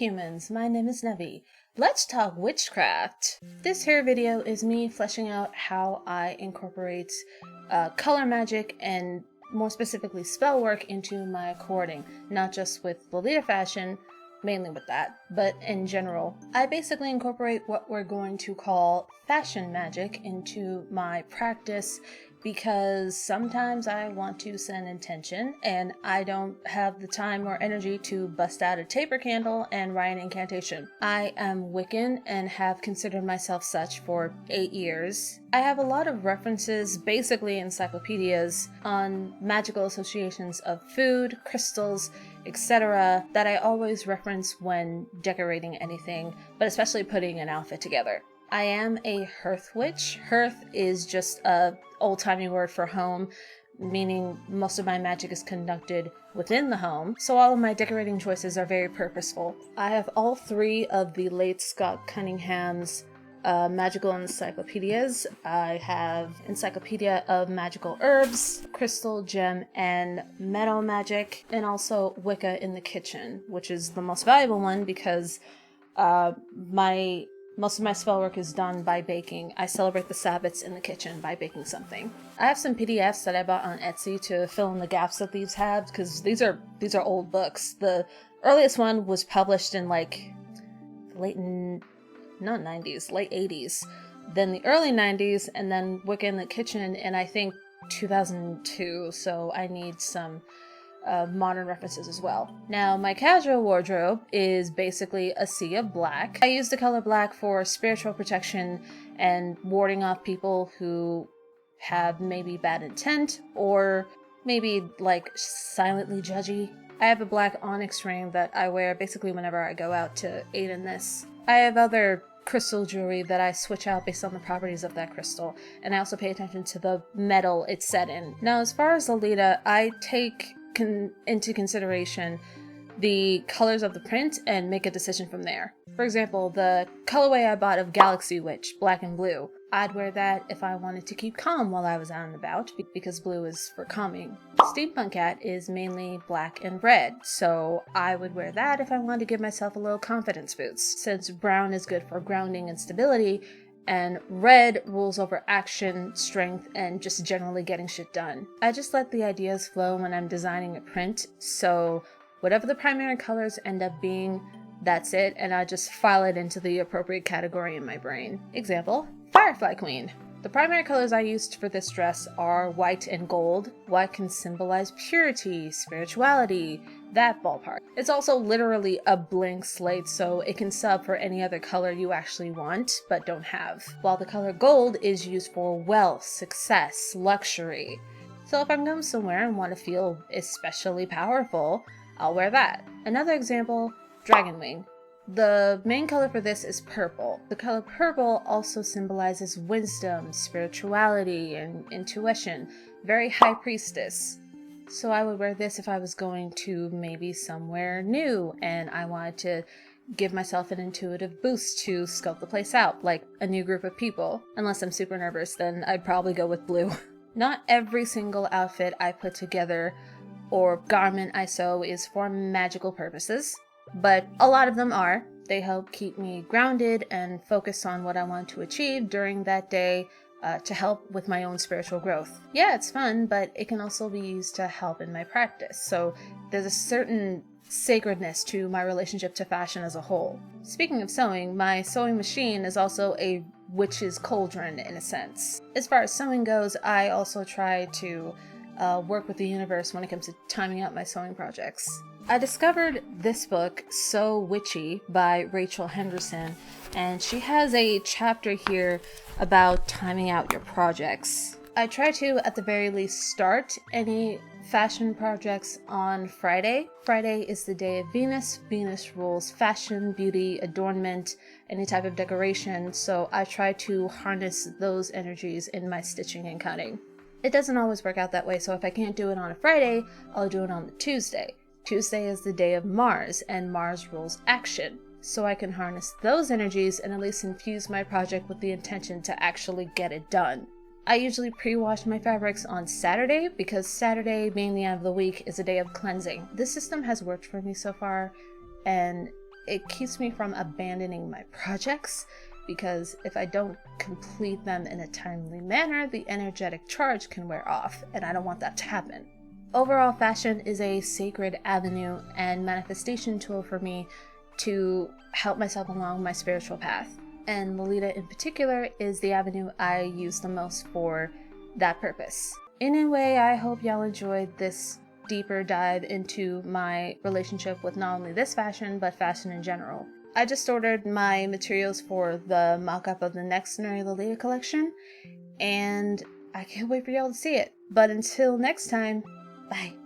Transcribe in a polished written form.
humans, my name is Nevi. Let's talk witchcraft. This here video is me fleshing out how I incorporate color magic and more specifically spell work into my cording, not just with Lolita fashion, mainly with that, but in general. I basically incorporate what we're going to call fashion magic into my practice because sometimes I want to set an intention and I don't have the time or energy to bust out a taper candle and write an incantation. I am Wiccan and have considered myself such for 8 years. I have a lot of references, basically encyclopedias, on magical associations of food, crystals, etc. that I always reference when decorating anything, but especially putting an outfit together. I am a hearth witch. Hearth is just a old-timey word for home, meaning most of my magic is conducted within the home, so all of my decorating choices are very purposeful. I have all 3 of the late Scott Cunningham's magical encyclopedias. I have Encyclopedia of Magical Herbs, Crystal, Gem, and Metal Magic, and also Wicca in the Kitchen, which is the most valuable one because most of my spell work is done by baking. I celebrate the Sabbats in the kitchen by baking something. I have some PDFs that I bought on Etsy to fill in the gaps that these have, because these are old books. The earliest one was published in like late 80s. Then the early 90s, and then Wicca in the Kitchen in I think 2002, so I need some modern references as well. Now, my casual wardrobe is basically a sea of black. I use the color black for spiritual protection and warding off people who have maybe bad intent or maybe like silently judgy. I have a black onyx ring that I wear basically whenever I go out to aid in this. I have other crystal jewelry that I switch out based on the properties of that crystal, and I also pay attention to the metal it's set in. Now, as far as Lolita, I take into consideration the colors of the print and make a decision from there. For example, the colorway I bought of Galaxy Witch, black and blue, I'd wear that if I wanted to keep calm while I was out and about, because blue is for calming. Steampunk Cat is mainly black and red, so I would wear that if I wanted to give myself a little confidence boost, since brown is good for grounding and stability, and red rules over action, strength, and just generally getting shit done. I just let the ideas flow when I'm designing a print, so whatever the primary colors end up being, that's it, and I just file it into the appropriate category in my brain. Example, Firefly Queen. The primary colors I used for this dress are white and gold. White can symbolize purity, spirituality, that ballpark. It's also literally a blank slate, so it can sub for any other color you actually want, but don't have. While the color gold is used for wealth, success, luxury. So if I'm going somewhere and want to feel especially powerful, I'll wear that. Another example, Dragonwing. The main color for this is purple. The color purple also symbolizes wisdom, spirituality, and intuition. Very high priestess. So I would wear this if I was going to maybe somewhere new and I wanted to give myself an intuitive boost to scope the place out, like a new group of people. Unless I'm super nervous, then I'd probably go with blue. Not every single outfit I put together or garment I sew is for magical purposes, but a lot of them are. They help keep me grounded and focused on what I want to achieve during that day, to help with my own spiritual growth. Yeah, it's fun, but it can also be used to help in my practice, so there's a certain sacredness to my relationship to fashion as a whole. Speaking of sewing, my sewing machine is also a witch's cauldron in a sense. As far as sewing goes, I also try to work with the universe when it comes to timing out my sewing projects. I discovered this book, So Witchy, by Rachel Henderson, and she has a chapter here about timing out your projects. I try to, at the very least, start any fashion projects on Friday. Friday is the day of Venus. Venus rules fashion, beauty, adornment, any type of decoration, so I try to harness those energies in my stitching and cutting. It doesn't always work out that way, so if I can't do it on a Friday, I'll do it on the Tuesday. Tuesday is the day of Mars, and Mars rules action. So I can harness those energies and at least infuse my project with the intention to actually get it done. I usually pre-wash my fabrics on Saturday because Saturday, being the end of the week, is a day of cleansing. This system has worked for me so far, and it keeps me from abandoning my projects, because if I don't complete them in a timely manner, the energetic charge can wear off, and I don't want that to happen. Overall, fashion is a sacred avenue and manifestation tool for me to help myself along my spiritual path. And Lolita in particular is the avenue I use the most for that purpose. Anyway, I hope y'all enjoyed this deeper dive into my relationship with not only this fashion, but fashion in general. I just ordered my materials for the mock-up of the next Nuri Lolita collection, and I can't wait for y'all to see it. But until next time, bye.